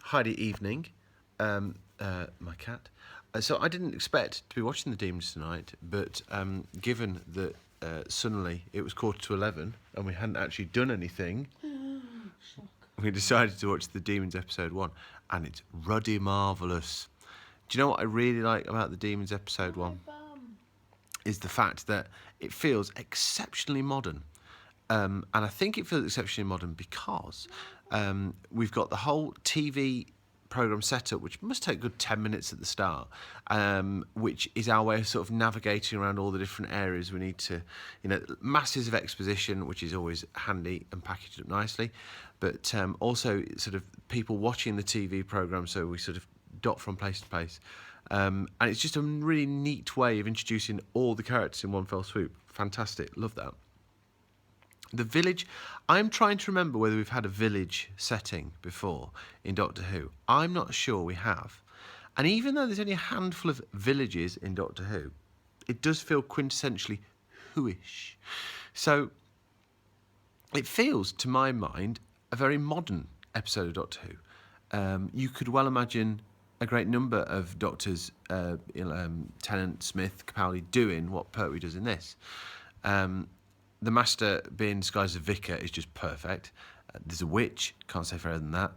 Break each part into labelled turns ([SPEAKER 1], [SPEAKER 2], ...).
[SPEAKER 1] Heidi Evening, my cat. So I didn't expect to be watching the Demons tonight, but given that suddenly it was 11:15 and we hadn't actually done anything, we decided to watch the Demons episode 1, and it's ruddy marvellous. Do you know what I really like about the Demons episode 1? Is the fact that it feels exceptionally modern. And I think it feels exceptionally modern because we've got the whole TV program set up, which must take a good 10 minutes at the start, which is our way of sort of navigating around all the different areas we need to, masses of exposition, which is always handy and packaged up nicely, but also sort of people watching the TV program, so we sort of dot from place to place. And it's just a really neat way of introducing all the characters in one fell swoop. Fantastic, love that. The village, I'm trying to remember whether we've had a village setting before in Doctor Who. I'm not sure we have. And even though there's only a handful of villages in Doctor Who, it does feel quintessentially Who-ish. So it feels, to my mind, a very modern episode of Doctor Who. You could well imagine a great number of doctors, Tennant, Smith, Capaldi, doing what Pertwee does in this. The Master being disguised as a vicar is just perfect. There's a witch, can't say fairer than that.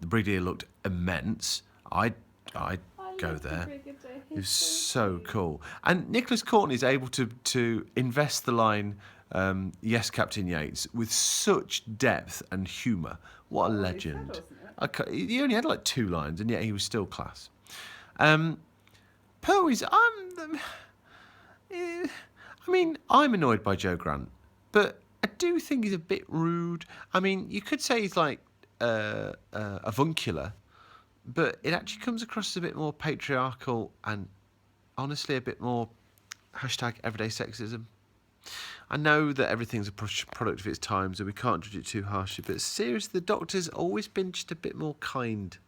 [SPEAKER 1] The Brigadier looked immense. I'd go there. It was so cool. And Nicholas Courtney is able to invest the line, yes, Captain Yates, with such depth and humour. What a legend. He only had like 2 lines, and yet he was still class. Pertwee's, I'm annoyed by Joe Grant, but I do think he's a bit rude. I mean, you could say he's like avuncular, but it actually comes across as a bit more patriarchal and honestly a bit more #everyday sexism. I know that everything's a product of its time, so we can't judge it too harshly, but seriously, the Doctor's always been just a bit more kind.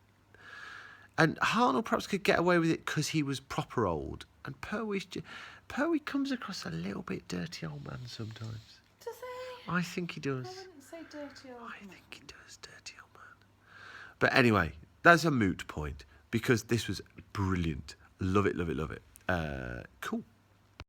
[SPEAKER 1] And Hartnell perhaps could get away with it because he was proper old. And Pertwee comes across a little bit dirty old man sometimes.
[SPEAKER 2] Does he?
[SPEAKER 1] I think he does.
[SPEAKER 2] I wouldn't say dirty old man.
[SPEAKER 1] I think he does, dirty old man. But anyway, that's a moot point because this was brilliant. Love it, love it, love it. Cool.